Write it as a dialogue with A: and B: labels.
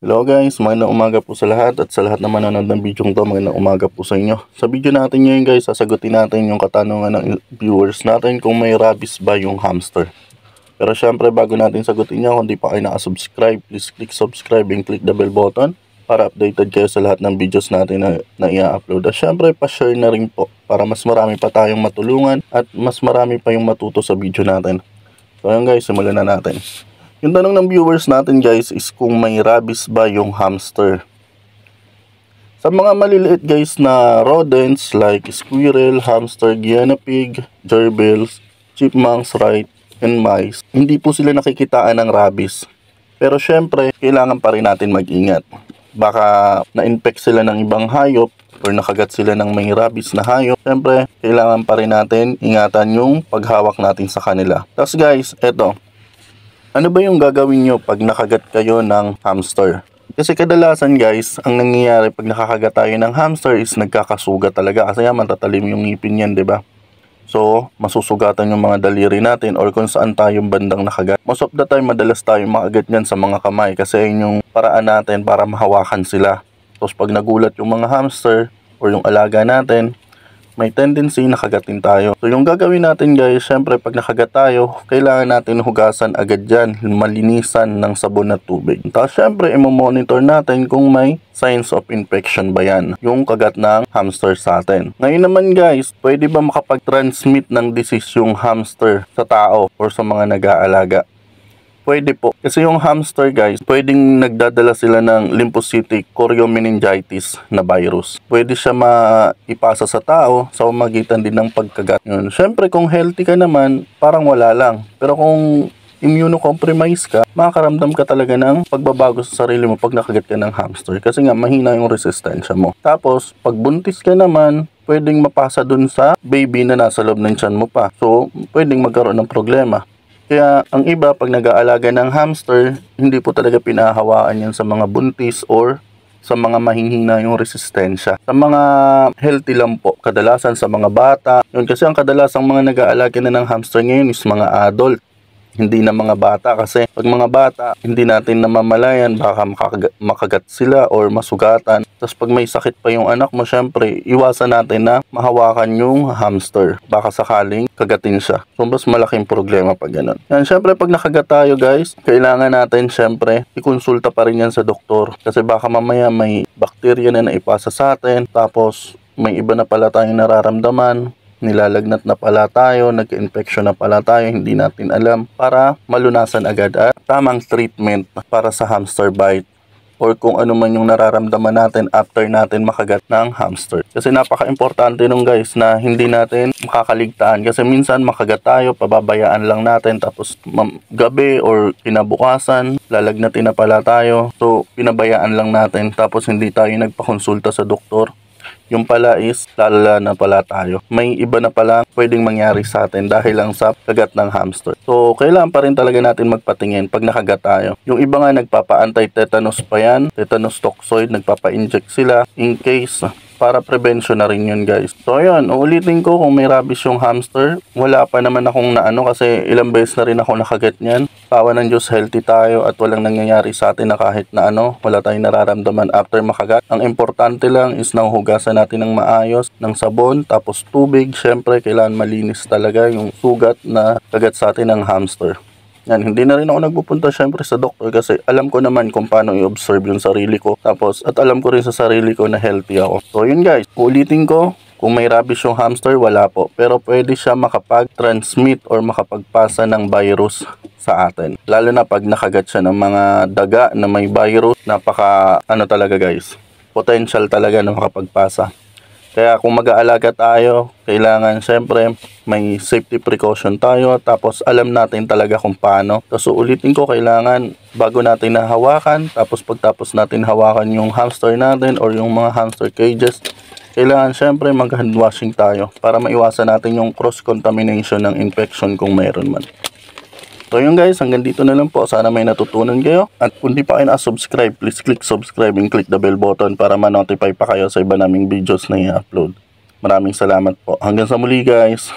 A: Hello guys, magandang umaga po sa lahat at sa lahat na manonood ng video to, magandang umaga po sa inyo. Sa video natin ngayon guys, sasagutin natin yung katanungan ng viewers natin kung may rabies ba yung hamster. Pero syempre bago natin sagutin niya, kung di pa kayo nakasubscribe, please click subscribe and click the bell button para updated kayo sa lahat ng videos natin na i-upload. At syempre pa-share na rin po para mas marami pa tayong matulungan at mas marami pa yung matuto sa video natin. So ayun guys, simulan na natin. Yung tanong ng viewers natin guys is kung may rabies ba yung hamster. Sa mga maliliit guys na rodents like squirrel, hamster, guinea pig, gerbils, chipmunks, rat, and mice, hindi po sila nakikitaan ng rabies. Pero syempre, kailangan pa rin natin mag-ingat. Baka na-infect sila ng ibang hayop or nakagat sila ng may rabies na hayop. Syempre, kailangan pa rin natin ingatan yung paghawak natin sa kanila. Tapos guys, eto. Ano ba yung gagawin nyo pag nakagat kayo ng hamster? Kasi kadalasan guys, ang nangyayari pag nakakagat tayo ng hamster is nagkakasugat talaga. Kasi matatalim yung ngipin yan, 'di ba? So, masusugatan yung mga daliri natin or kung saan tayong bandang nakagat. Most of the time, madalas tayong makagat niyan sa mga kamay kasi yun yung paraan natin para mahawakan sila. Tapos pag nagulat yung mga hamster or yung alaga natin, may tendency na kagatin tayo. So yung gagawin natin guys, syempre pag nakagat tayo, kailangan natin hugasan agad dyan, malinisan ng sabon at tubig. Tapos syempre, i-monitor natin kung may signs of infection ba yan, yung kagat ng hamster sa atin. Ngayon naman guys, pwede ba makapag-transmit ng disease yung hamster sa tao or sa mga nag-aalaga? Pwede po. Kasi yung hamster guys, pwedeng nagdadala sila ng lymphocytic choriomeningitis na virus. Pwede siya maipasa sa tao sa pamamagitan din ng pagkagat. Yun. Siyempre kung healthy ka naman, parang wala lang. Pero kung immunocompromised ka, makakaramdam ka talaga ng pagbabago sa sarili mo pag nakagat ka ng hamster. Kasi nga mahina yung resistensya mo. Tapos pag buntis ka naman, pwedeng mapasa dun sa baby na nasa loob ng tiyan mo pa. So, pwedeng magkaroon ng problema. Kaya ang iba pag nag-aalaga ng hamster, hindi po talaga pinahawaan yan sa mga buntis or sa mga mahihina yung resistensya. Sa mga healthy lang po, kadalasan sa mga bata. Yun kasi ang kadalasang mga nag-aalaga na ng hamster ngayon is mga adult. Hindi na mga bata kasi pag mga bata, hindi natin namamalayan, baka makagat sila or masugatan. Tapos pag may sakit pa yung anak mo, syempre, iwasan natin na mahawakan yung hamster. Baka sakaling kagatin siya. So, mas malaking problema pag ganun. Yan, syempre, pag nakagat tayo guys, kailangan natin syempre, ikonsulta pa rin yan sa doktor. Kasi baka mamaya may bakterya na naipasa sa atin, tapos may iba na pala tayong nararamdaman, nilalagnat na pala tayo, nagka-infection na pala tayo, hindi natin alam, para malunasan agad at tamang treatment para sa hamster bite or kung ano man yung nararamdaman natin after natin makagat ng hamster. Kasi napaka-importante nung guys na hindi natin makakaligtaan kasi minsan makagat tayo, pababayaan lang natin tapos gabi or kinabukasan, lalagnatin na pala tayo. So, pinabayaan lang natin tapos hindi tayo nagpakonsulta sa doktor. Yung pala is lalala na pala tayo. May iba na pala pwedeng mangyari sa atin dahil lang sa kagat ng hamster. So, kailangan pa rin talaga natin magpatingin pag nakagat tayo. Yung iba nga nagpapa-anti-tetanus pa yan, tetanus toxoid, nagpapa-inject sila in case para prevention na rin yun guys. So ayun, uulitin ko kung may rabies yung hamster. Wala pa naman akong naano kasi ilang beses na rin ako nakagat niyan. Tawa ng Diyos, healthy tayo at walang nangyayari sa atin na kahit na wala tayong nararamdaman after makagat. Ang importante lang is nahuhugasan natin ng maayos, ng sabon, tapos tubig. Syempre, kailangan malinis talaga yung sugat na kagat sa atin ng hamster. Yan, hindi na rin ako nagpupunta syempre sa doktor kasi alam ko naman kung paano i-observe yung sarili ko. Tapos, at alam ko rin sa sarili ko na healthy ako. So, yun guys, ulitin ko, kung may rabies yung hamster, wala po. Pero pwede siya makapag-transmit or makapagpasa ng virus sa atin. Lalo na pag nakagat siya ng mga daga na may virus, napaka, talaga guys, potential talaga na makapagpasa. Kaya kung mag-aalaga tayo, kailangan syempre may safety precaution tayo. Tapos alam natin talaga kung paano. Tapos ulitin ko, kailangan bago natin nahawakan, tapos pagtapos natin hawakan yung hamster natin or yung mga hamster cages, kailangan syempre mag-hand washing tayo para maiwasan natin yung cross-contamination ng infection kung mayroon man. So yun guys, hanggang dito na lang po. Sana may natutunan kayo. At kung di pa kayo na-subscribe, please click subscribe and click the bell button para ma-notify pa kayo sa iba naming videos na i-upload. Maraming salamat po. Hanggang sa muli guys.